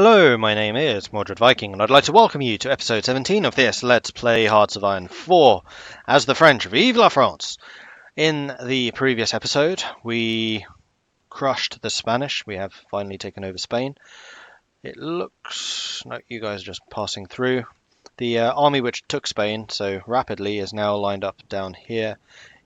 Hello, my name is Mordred Viking, and I'd like to welcome you to episode 17 of this Let's Play Hearts of Iron 4 as the French. Vive la France! In the previous episode, we crushed the Spanish. We have finally taken over Spain. It looks like you guys are just passing through. The army which took Spain so rapidly is now lined up down here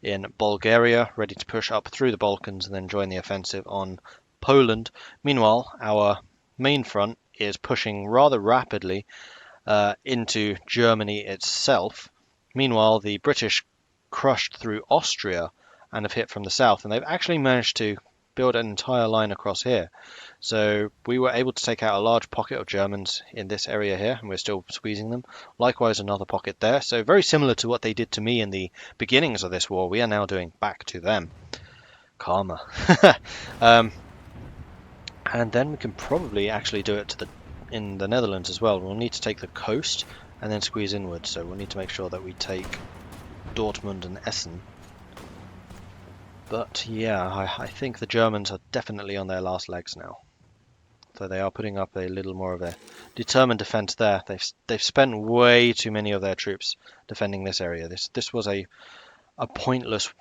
in Bulgaria, ready to push up through the Balkans and then join the offensive on Poland. Meanwhile, our main front is pushing rather rapidly into Germany itself. Meanwhile, the British crushed through Austria and have hit from the south, and they've actually managed to build an entire line across here. So we were able to take out a large pocket of Germans in this area here, and we're still squeezing them. Likewise, another pocket there. So very similar to what they did to me in the beginnings of this war, we are now doing back to them. Karma. And then we can probably actually do it in the Netherlands as well. We'll need to take the coast and then squeeze inwards. So we'll need to make sure that we take Dortmund and Essen. But yeah, I think the Germans are definitely on their last legs now. So they are putting up a little more of a determined defense there. They've spent way too many of their troops defending this area. This was a pointless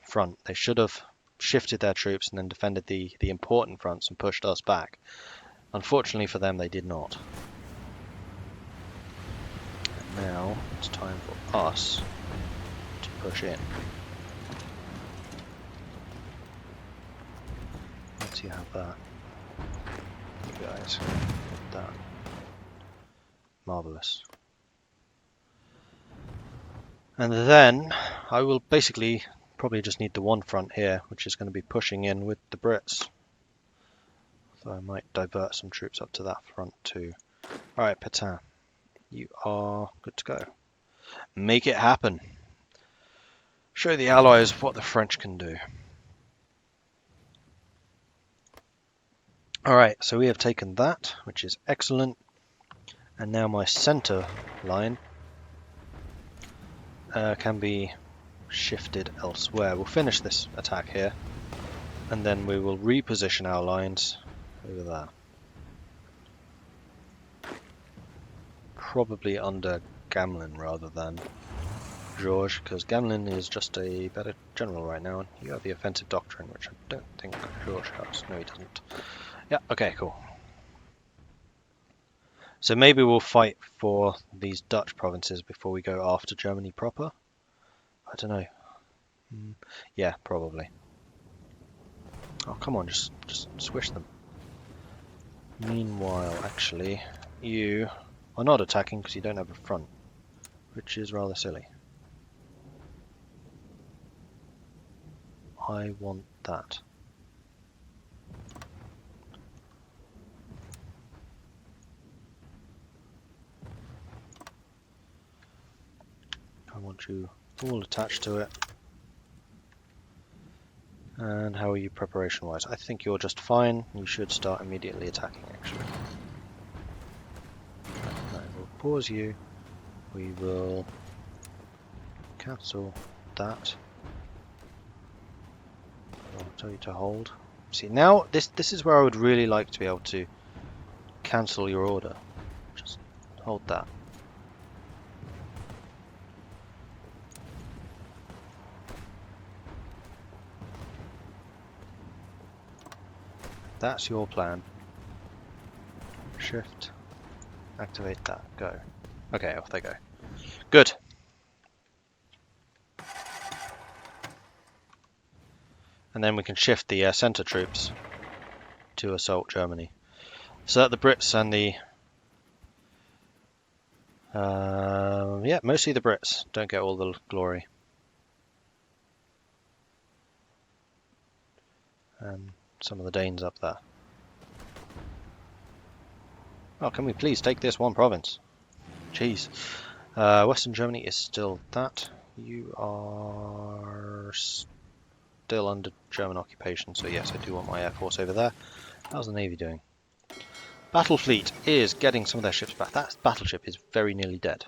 front. They should have shifted their troops and then defended the important fronts and pushed us back. Unfortunately for them, they did not. And now it's time for us to push in. Once you have that, you guys get that. Marvelous. And then I will basically probably just need the one front here, which is going to be pushing in with the Brits. So I might divert some troops up to that front too. Alright, Pétain, you are good to go. Make it happen. Show the Allies what the French can do. Alright, so we have taken that, which is excellent. And now my center line can be shifted elsewhere. We'll finish this attack here, and then we will reposition our lines over there. Probably under Gamelin rather than Georges, because Gamelin is just a better general right now, and you have the offensive doctrine, which I don't think Georges has. No, he doesn't. Yeah, okay, cool. So maybe we'll fight for these Dutch provinces before we go after Germany proper? I don't know. Yeah, probably. Oh, come on, just swish them. Meanwhile, actually, you are not attacking because you don't have a front, which is rather silly. I want that. I want you all attached to it. And how are you preparation-wise? I think you're just fine. You should start immediately attacking, actually. I will pause you. We will cancel that. I'll tell you to hold. See, now this is where I would really like to be able to cancel your order. Just hold that. That's your plan. Shift, activate that, go. Okay, off they go. Good. And then we can shift the center troops to assault Germany. So that the Brits and the... yeah, mostly the Brits don't get all the glory. And some of the Danes up there. Oh, can we please take this one province? Jeez. Western Germany is still that. You are still under German occupation, so yes, I do want my air force over there. How's the Navy doing? Battle fleet is getting some of their ships back. That battleship is very nearly dead.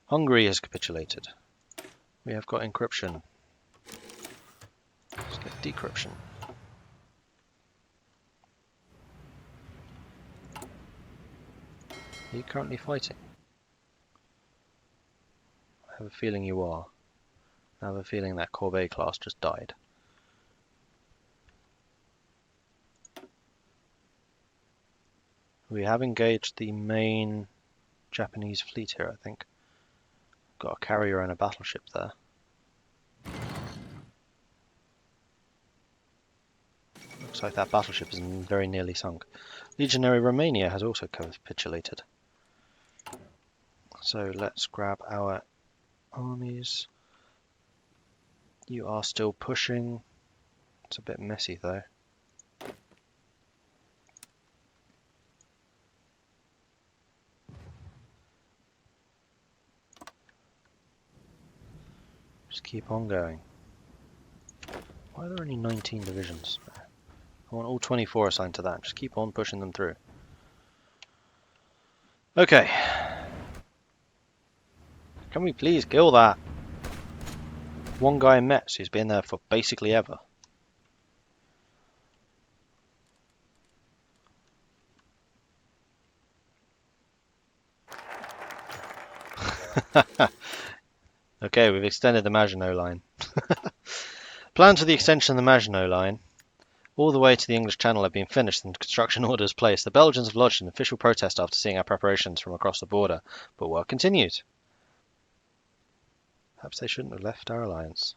Hungary has capitulated. We have got encryption. Let's get decryption. Are you currently fighting? I have a feeling you are. I have a feeling that Corvée class just died. We have engaged the main Japanese fleet here, I think. Got a carrier and a battleship there. Looks like that battleship is very nearly sunk. Legionary Romania has also capitulated. So let's grab our armies. You are still pushing. It's a bit messy though. Just keep on going. Why are there only 19 divisions? I want all 24 assigned to that. Just keep on pushing them through. Okay. Can we please kill that one guy in Metz who's been there for basically ever? Okay, we've extended the Maginot Line. Plans for the extension of the Maginot Line all the way to the English Channel have been finished and construction orders placed. The Belgians have lodged an official protest after seeing our preparations from across the border, but work continued. Perhaps they shouldn't have left our alliance.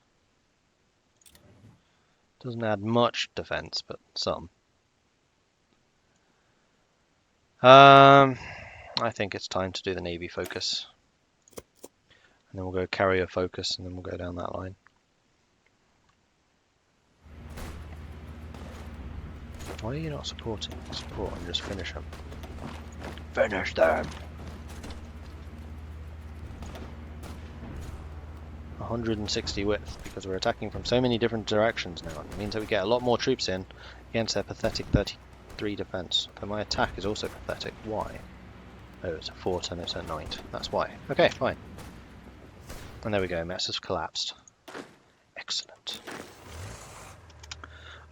Doesn't add much defense, but some. I think it's time to do the Navy focus. And then we'll go carrier focus, and then we'll go down that line. Why are you not supporting? Support and just finish them. Finish them! 160 width, because we're attacking from so many different directions now. It means that we get a lot more troops in against their pathetic 33 defense. But my attack is also pathetic. Why? Oh, it's a fort and it's at night. That's why. Okay, fine. And there we go, Metz has collapsed. Excellent.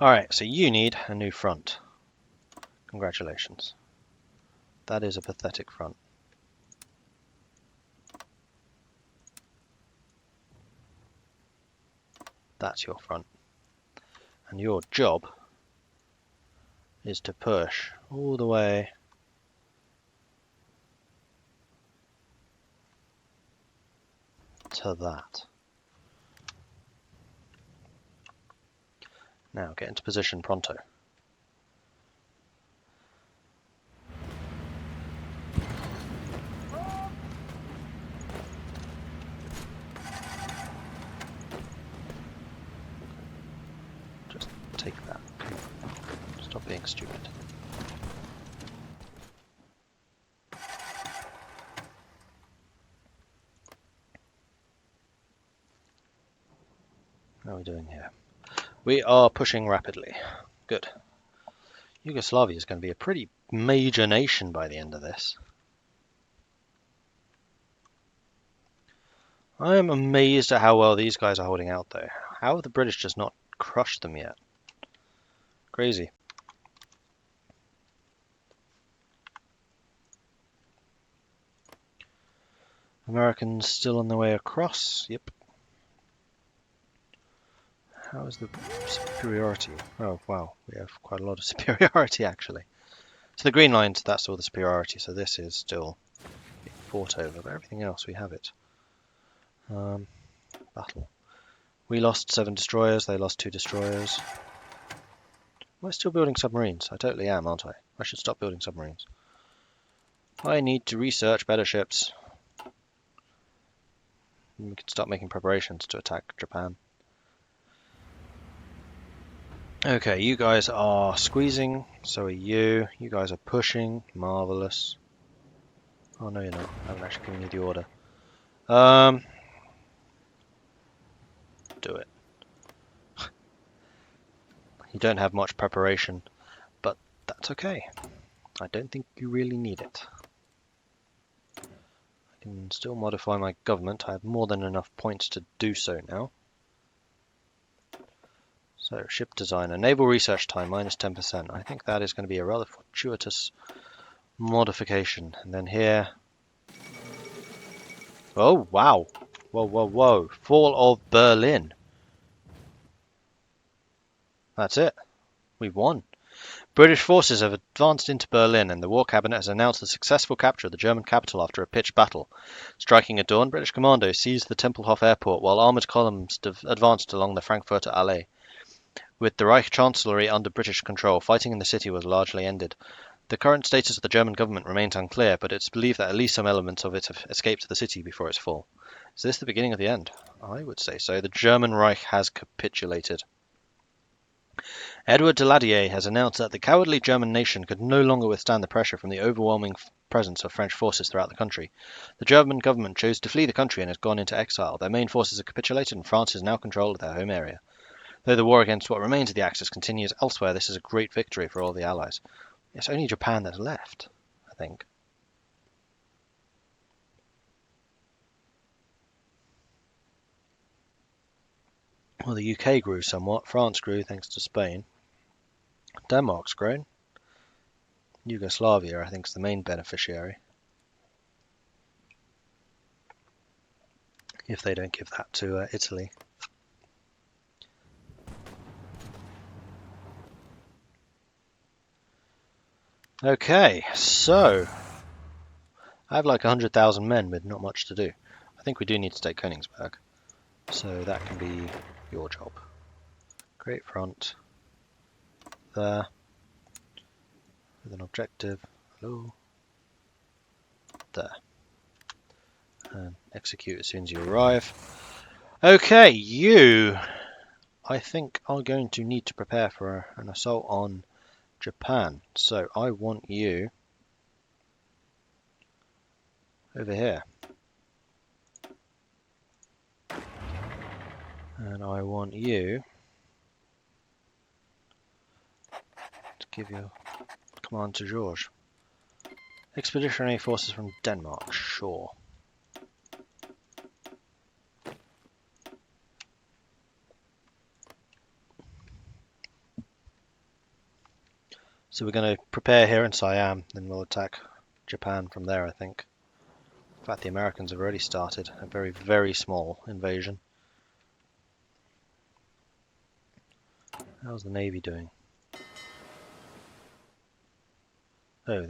Alright, so you need a new front. Congratulations. That is a pathetic front. That's your front. And your job is to push all the way to that. Now get into position pronto. Just take that. Stop being stupid. How are we doing here? We are pushing rapidly. Good. Yugoslavia is going to be a pretty major nation by the end of this. I am amazed at how well these guys are holding out though. How have the British just not crushed them yet? Crazy. Americans still on their way across. Yep. How is the superiority? Oh, wow. We have quite a lot of superiority, actually. So the green lines, that's all the superiority. So this is still being fought over, but everything else, we have it. Battle. We lost 7 destroyers. They lost 2 destroyers. Am I still building submarines? I totally am, aren't I? I should stop building submarines. I need to research better ships. We can start making preparations to attack Japan. Okay, you guys are squeezing, so are you. You guys are pushing, marvelous. Oh no, you're not. I haven't actually given you the order. Do it. You don't have much preparation, but that's okay. I don't think you really need it. I can still modify my government. I have more than enough points to do so now. So, ship designer, naval research time, minus 10%. I think that is going to be a rather fortuitous modification, and then here. Oh wow! Whoa, whoa, whoa! Fall of Berlin. That's it. We've won. British forces have advanced into Berlin, and the War Cabinet has announced the successful capture of the German capital after a pitched battle. Striking at dawn, British commandos seized the Tempelhof airport, while armoured columns advanced along the Frankfurter Allee. With the Reich Chancellery under British control, fighting in the city was largely ended. The current status of the German government remains unclear, but it's believed that at least some elements of it have escaped the city before its fall. Is this the beginning of the end? I would say so. The German Reich has capitulated. Edward Daladier has announced that the cowardly German nation could no longer withstand the pressure from the overwhelming presence of French forces throughout the country. The German government chose to flee the country and has gone into exile. Their main forces have capitulated, and France is now control of their home area. Though the war against what remains of the Axis continues elsewhere, this is a great victory for all the Allies. It's only Japan that's left, I think. Well, the UK grew somewhat. France grew thanks to Spain. Denmark's grown. Yugoslavia, I think, is the main beneficiary. If they don't give that to Italy. Okay, so I have like 100,000 men with not much to do. I think we do need to take Königsberg, so that can be your job. Great front there with an objective. Hello, there, and execute as soon as you arrive. Okay, you, I think, are going to need to prepare for an assault on Japan. So I want you over here. And I want you to give your command to George. Expeditionary forces from Denmark, sure. So we're going to prepare here in Siam, then we'll attack Japan from there, I think. In fact, the Americans have already started a very, very small invasion. How's the Navy doing? Oh,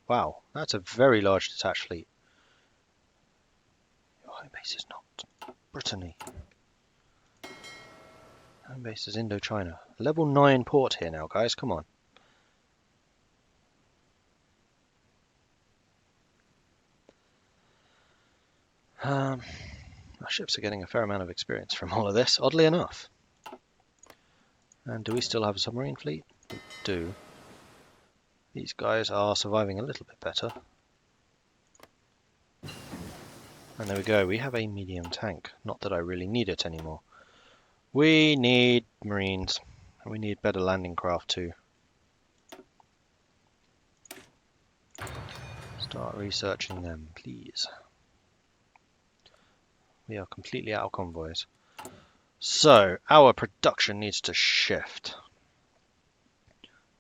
wow, that's a very large detached fleet. Your home base is not Brittany. Home base is Indochina. Level 9 port here now, guys, come on. Our ships are getting a fair amount of experience from all of this, oddly enough. And do we still have a submarine fleet? We do. These guys are surviving a little bit better. And there we go, we have a medium tank. Not that I really need it anymore. We need marines. And we need better landing craft too. Start researching them, please. We are completely out of convoys. So, our production needs to shift.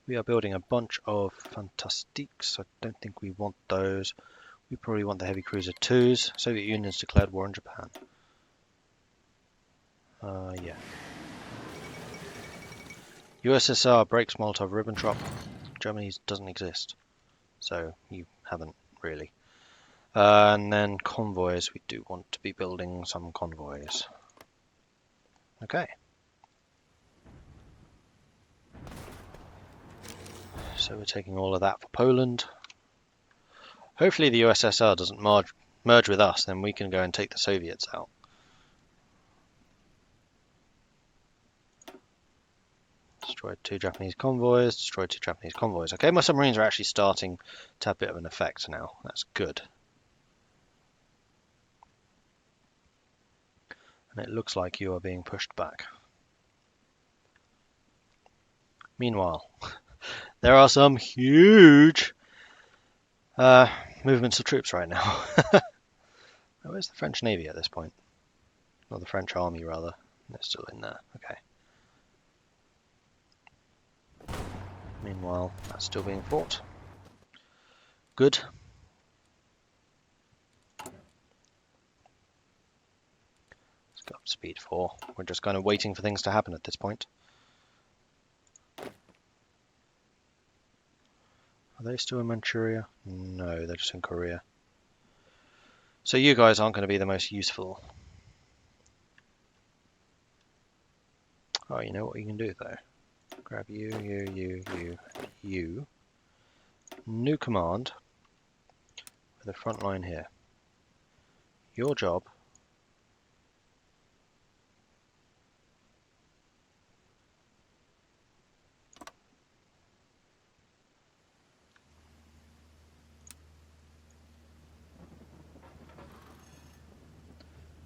We are building a bunch of Fantastiques. I don't think we want those. We probably want the heavy cruiser 2s. Soviet Union's declared war on Japan. Yeah. USSR breaks Molotov-Ribbentrop. Germany's doesn't exist. So, you haven't really. And then convoys, we do want to be building some convoys. Okay. So we're taking all of that for Poland. Hopefully the USSR doesn't merge with us, then we can go and take the Soviets out. Destroyed 2 Japanese convoys, destroyed 2 Japanese convoys. Okay, my submarines are actually starting to have a bit of an effect now. That's good. And it looks like you are being pushed back. Meanwhile, there are some huge movements of troops right now. Where's the French Navy at this point? Or the French Army, rather. They're still in there. Okay. Meanwhile, that's still being fought. good. Let's go up to speed 4. We're just kind of waiting for things to happen at this point. Are they still in Manchuria? No, they're just in Korea. So you guys aren't going to be the most useful. Oh, you know what you can do though? Grab you. New command with a front line here. Your job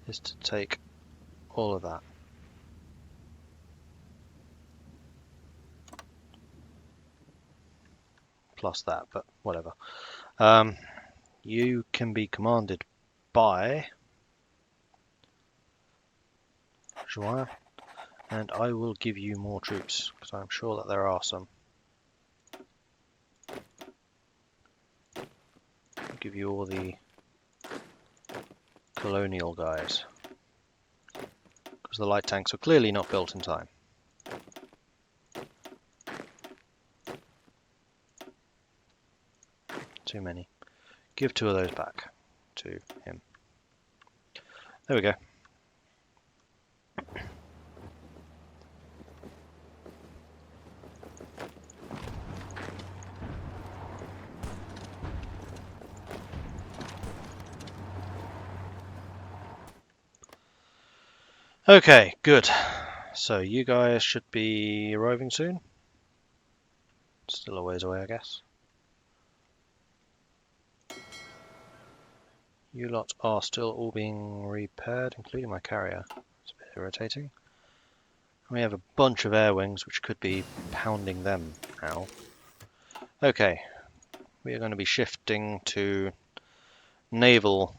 is to take all of that. Plus that, but whatever. You can be commanded by Joanne, and I will give you more troops, because I'm sure that there are some. I'll give you all the colonial guys, because the light tanks were clearly not built in time. Too many. Give 2 of those back to him. There we go. Okay, good. So you guys should be arriving soon. Still a ways away, I guess. You lot are still all being repaired, including my carrier. It's a bit irritating. We have a bunch of air wings, which could be pounding them now. Okay, we are going to be shifting to naval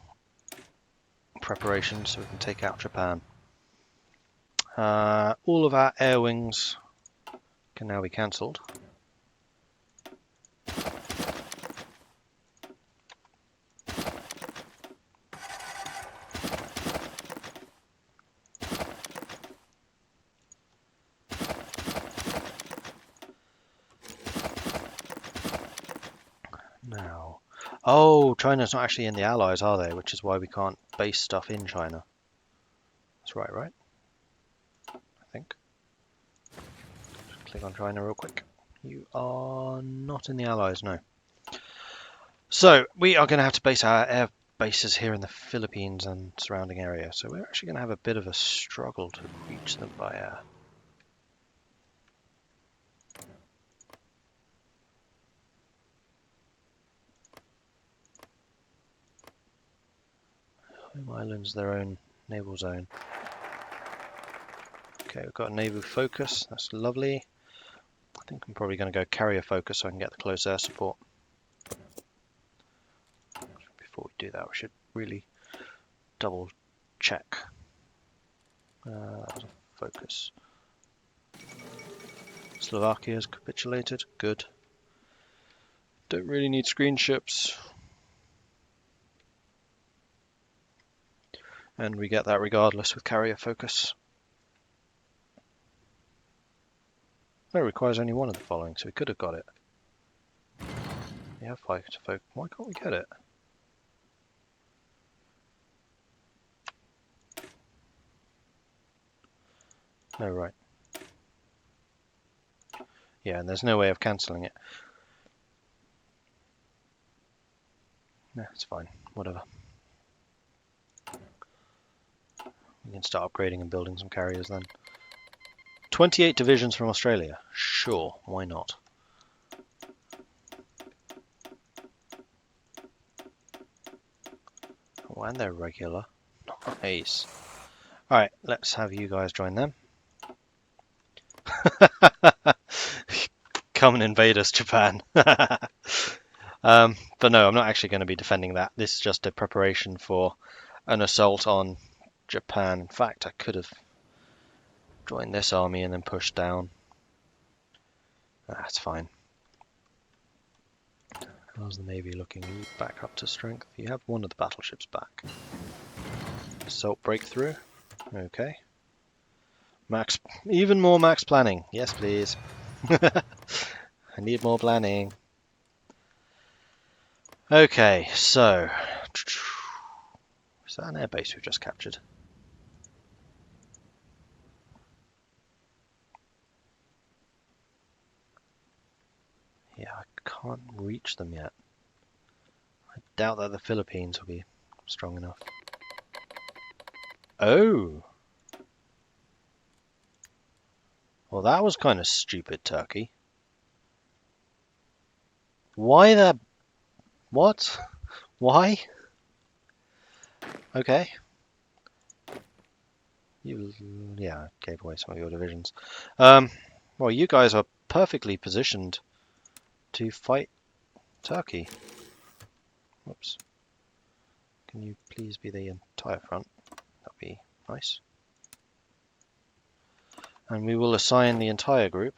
preparation so we can take out Japan. All of our air wings can now be cancelled. Now, oh, China's not actually in the Allies, are they? Which is why we can't base stuff in China. That's right? I think. Just click on China real quick. You are not in the Allies, no. So we are going to have to base our air bases here in the Philippines and surrounding area. So we're actually going to have a bit of a struggle to reach them by air. Home Island's their own naval zone. Okay, we've got a naval focus. That's lovely. I think I'm probably going to go carrier focus so I can get the close air support. Before we do that, we should really double check. That was a focus. Slovakia has capitulated. Good. Don't really need screen ships. And we get that regardless with carrier focus. No, it requires only one of the following, so we could have got it. We have fighter focus. Why can't we get it? No, right. Yeah, and there's no way of cancelling it. No, it's fine. Whatever. We can start upgrading and building some carriers then. 28 divisions from Australia. Sure, why not? Oh, and they're regular. Nice. Alright, let's have you guys join them. Come and invade us, Japan. But no, I'm not actually going to be defending that. This is just a preparation for an assault on Japan. In fact, I could have joined this army and then pushed down. That's fine. How's the Navy looking? You back up to strength? You have one of the battleships back. Assault breakthrough. Okay. Max, even more max planning. Yes, please. I need more planning. Okay, so is that an airbase we've just captured? Yeah, I can't reach them yet. I doubt that the Philippines will be strong enough. Oh! Well, that was kind of stupid, Turkey. Why the... What? Why? Okay. Yeah, gave away some of your divisions. Well, you guys are perfectly positioned to fight Turkey. Whoops. Can you please be the entire front? That'd be nice. And we will assign the entire group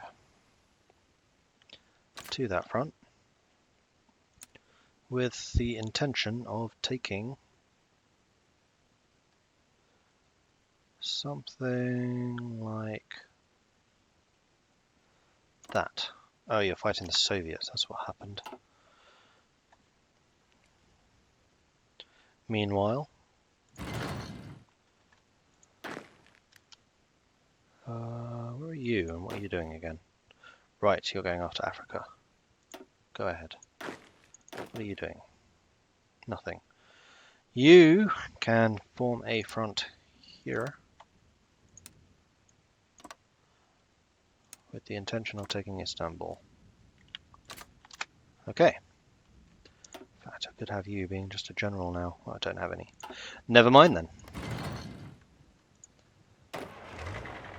to that front with the intention of taking something like that. Oh, you're fighting the Soviets, that's what happened. Meanwhile, where are you and what are you doing again? Right, you're going after Africa. Go ahead. What are you doing? Nothing. You can form a front here with the intention of taking Istanbul. Okay. In fact, I could have you being just a general now. Well, I don't have any. Never mind then.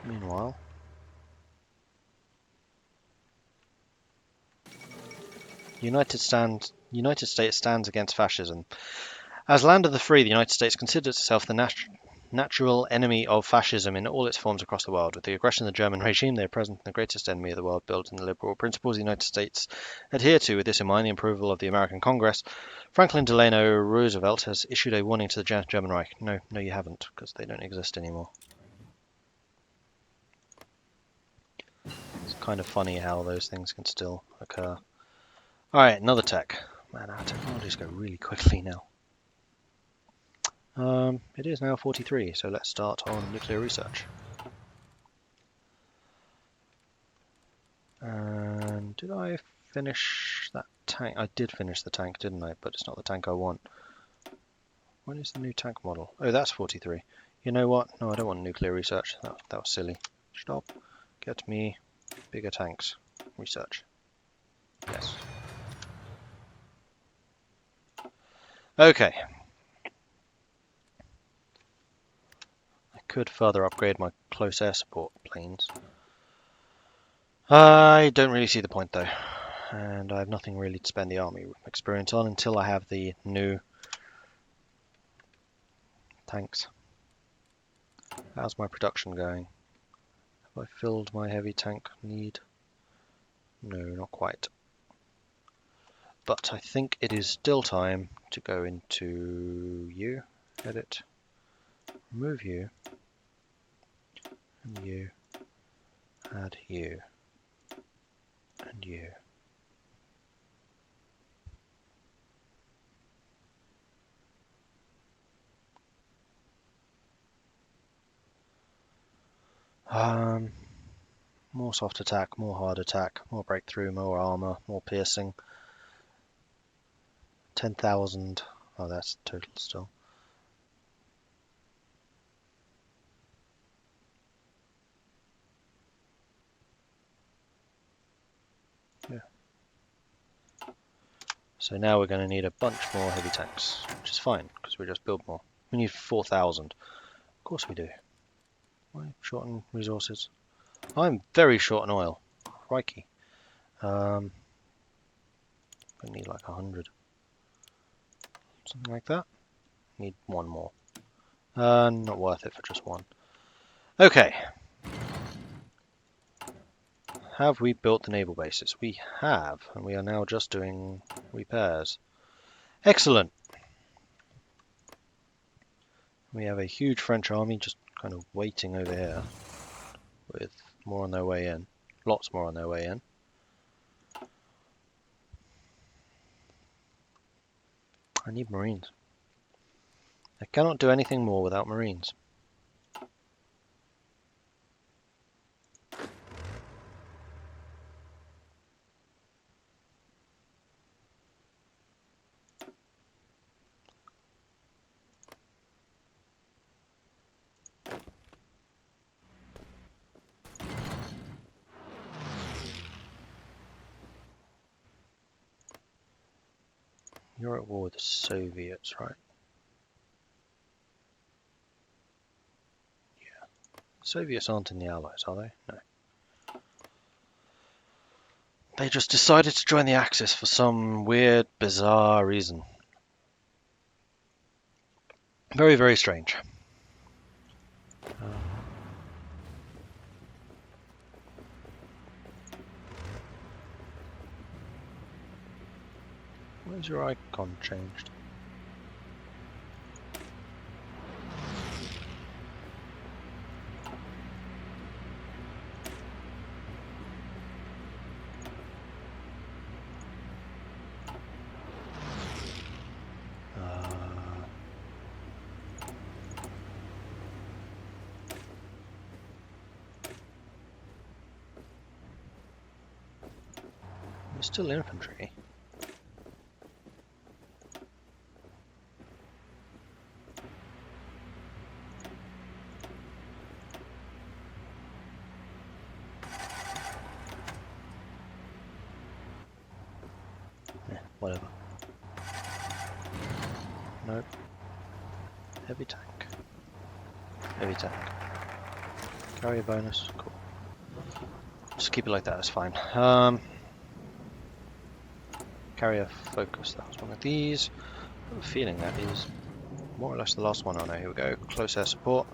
Meanwhile, United States stands against fascism. As land of the free, the United States considers itself the natural enemy of fascism in all its forms across the world. With the aggression of the German regime, they are present in the greatest enemy of the world, built in the liberal principles the United States adhere to. With this in mind, the approval of the American Congress, Franklin Delano Roosevelt has issued a warning to the German Reich. No, you haven't, because they don't exist anymore. It's kind of funny how those things can still occur. Alright, another tech. Man, our technologies go really quickly now. It is now 43, so let's start on nuclear research. And did I finish that tank? I did finish the tank, didn't I? But it's not the tank I want. When is the new tank model? Oh, that's 43. You know what? No, I don't want nuclear research. That was silly. Stop. Get me bigger tanks. Research. Yes. Okay. I could further upgrade my close air support planes. I don't really see the point though, and I have nothing really to spend the army experience on until I have the new tanks. How's my production going? Have I filled my heavy tank need? No, not quite. But I think it is still time to go into you, edit, remove you, and you, add you, and you. More soft attack, more hard attack, more breakthrough, more armor, more piercing. 10,000. Oh, that's total still. Yeah. So now we're going to need a bunch more heavy tanks, which is fine because we just build more. We need 4,000. Of course we do. Why short on resources? I'm very short on oil. Crikey. I need like 100. Something like that. Need one more. Not worth it for just one. Okay. have we built the naval bases? We have, and we are now just doing repairs. Excellent. We have a huge French army just kind of waiting over here, with more on their way in. Lots more on their way in. I need marines. I cannot do anything more without marines. You're at war with the Soviets, right? Yeah. The Soviets aren't in the Allies, are they? No. They just decided to join the Axis for some weird, bizarre reason. Very, very strange. Where's your icon changed? We're still infantry. Whatever. Nope. Heavy tank. Heavy tank. Carrier bonus. Cool. Just keep it like that, it's fine. Carrier focus. That was one of these. I have a feeling that is more or less the last one. Oh no, here we go. Close air support.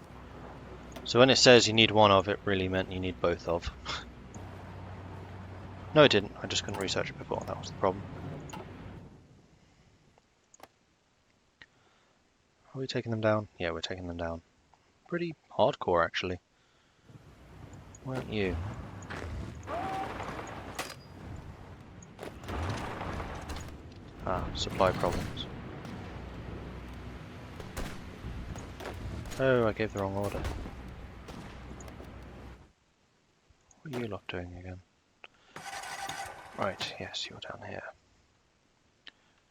So when it says you need one of, it really meant you need both of. No, it didn't. I just couldn't research it before. That was the problem. Are we taking them down? Yeah, we're taking them down. Pretty hardcore, actually. Why aren't you? Ah, supply problems. Oh, I gave the wrong order. What are you lot doing again? Right, yes, you're down here.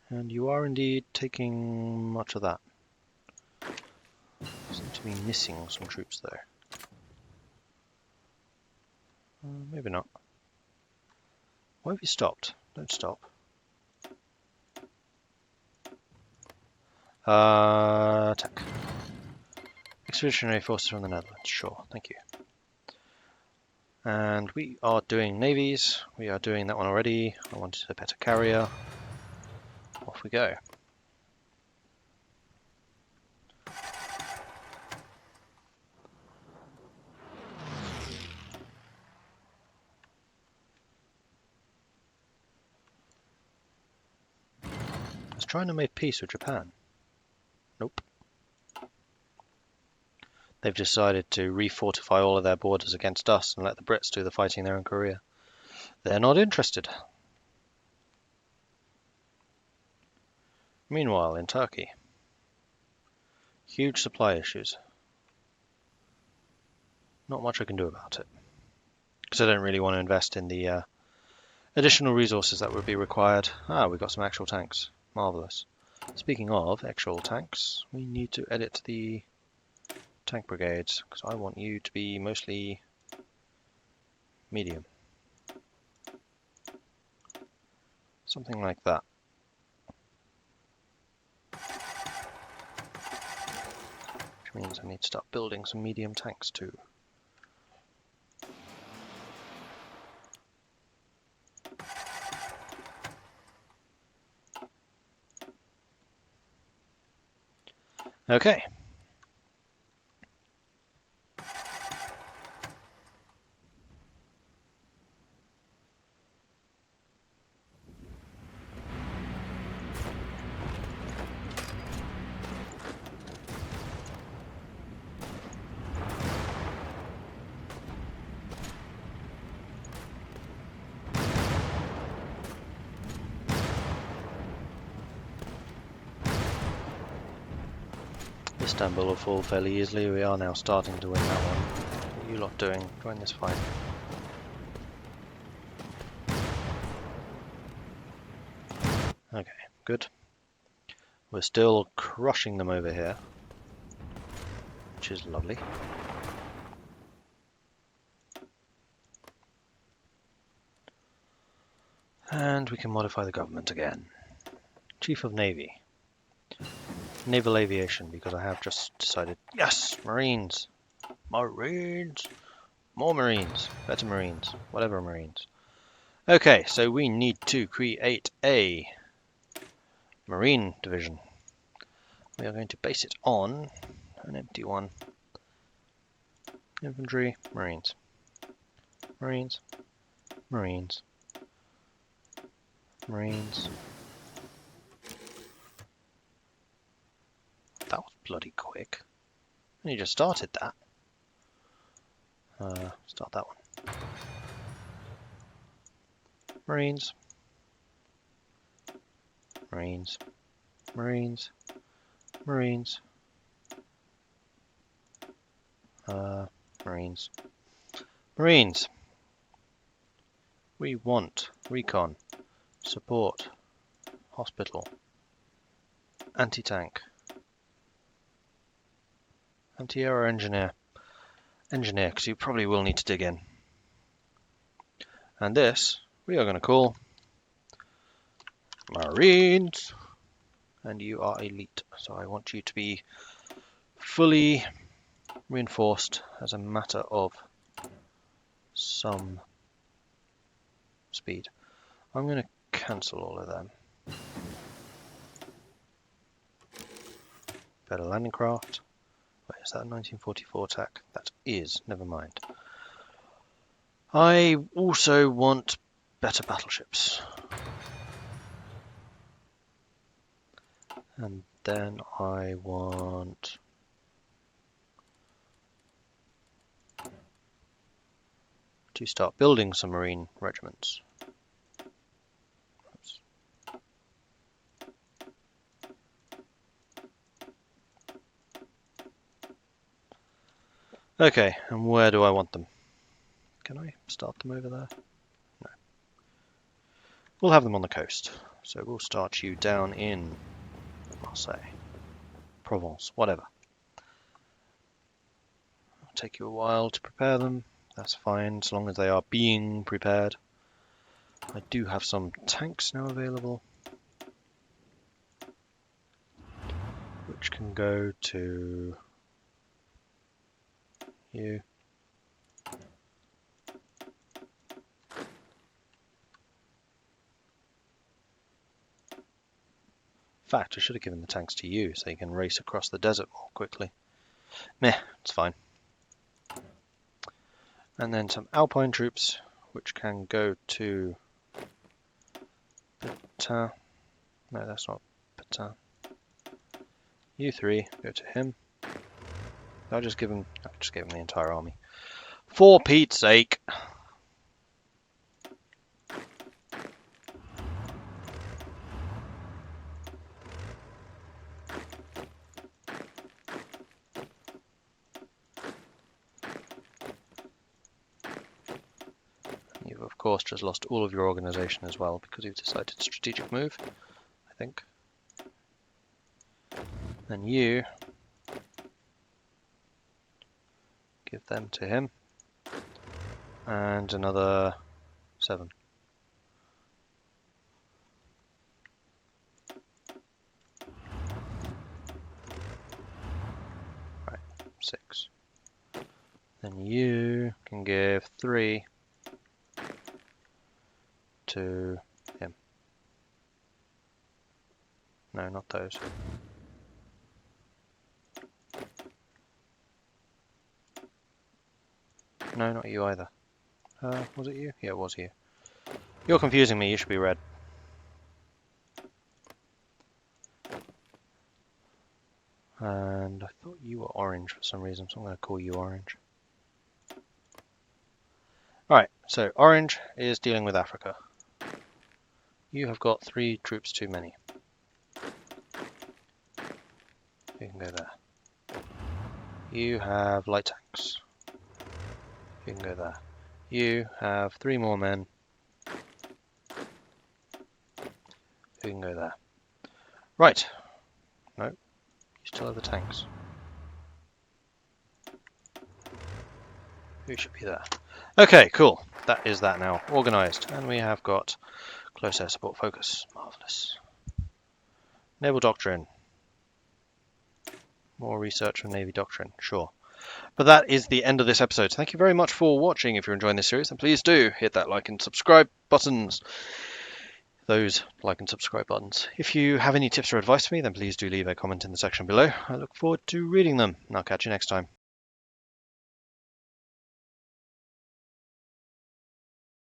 And you are indeed taking much of that. Seem to be missing some troops though. Maybe not. Why have you stopped? Don't stop. Attack. Expeditionary forces from the Netherlands. Sure, thank you. And we are doing navies. We are doing that one already. I wanted a better carrier. Off we go. Has China made peace with Japan? Nope. They've decided to refortify all of their borders against us and let the Brits do the fighting there in Korea. They're not interested. Meanwhile, in Turkey, huge supply issues. Not much I can do about it, because I don't really want to invest in the additional resources that would be required. Ah, we've got some actual tanks. Marvellous. Speaking of actual tanks, we need to edit the tank brigades, because I want you to be mostly medium. Something like that. Which means I need to start building some medium tanks too. Okay. Istanbul will fall fairly easily. We are now starting to win that one. What are you lot doing? Join this fight. Okay, good. We're still crushing them over here, which is lovely. And we can modify the government again. Chief of Navy. Naval Aviation, because I have just decided, yes, Marines. Marines. More Marines. Better Marines. Whatever Marines. Okay, so we need to create a Marine division. We are going to base it on an empty one. Infantry, Marines. Marines. Marines. Marines. That was bloody quick. And you just started that. Start that one. Marines. Marines. Marines. Marines. Marines. Marines. We want recon, support, hospital, anti-tank, anti-air or engineer. Engineer, because you probably will need to dig in. And this, we are going to call Marines. And you are elite, so I want you to be fully reinforced as a matter of some speed. I'm going to cancel all of them. Better landing craft. Wait, is that a 1944 attack? That is, never mind. I also want better battleships. And then I want to start building some marine regiments. Oops. Okay, and where do I want them? Can I start them over there? No. We'll have them on the coast. So we'll start you down in Marseille, Provence, whatever. It'll take you a while to prepare them. That's fine, as long as they are being prepared. I do have some tanks now available, which can go to you. In fact, I should have given the tanks to you so you can race across the desert more quickly. Meh, it's fine. And then some Alpine troops, which can go to Petain. No, that's not Petain. You three, go to him. I just gave him the entire army. For Pete's sake. You've of course just lost all of your organization as well because you've decided strategic move, I think. And you give them to him. And another 7. Right, 6. Then you can give 3 to him. No, not those. No, not you either. Was it you? Yeah, it was you. You're confusing me, you should be red. And I thought you were orange for some reason, so I'm going to call you orange. Alright, so orange is dealing with Africa. You have got 3 troops too many. You can go there. You have light tanks. You can go there. You have 3 more men. You can go there. Right. No, you still have the tanks. Who should be there? Okay, cool. That is that now. Organised. And we have got close air support focus. Marvellous. Naval doctrine. More research on Navy doctrine. Sure. But that is the end of this episode. Thank you very much for watching. If you're enjoying this series, then please do hit that like and subscribe buttons. Those like and subscribe buttons. If you have any tips or advice for me, then please do leave a comment in the section below. I look forward to reading them, and I'll catch you next time.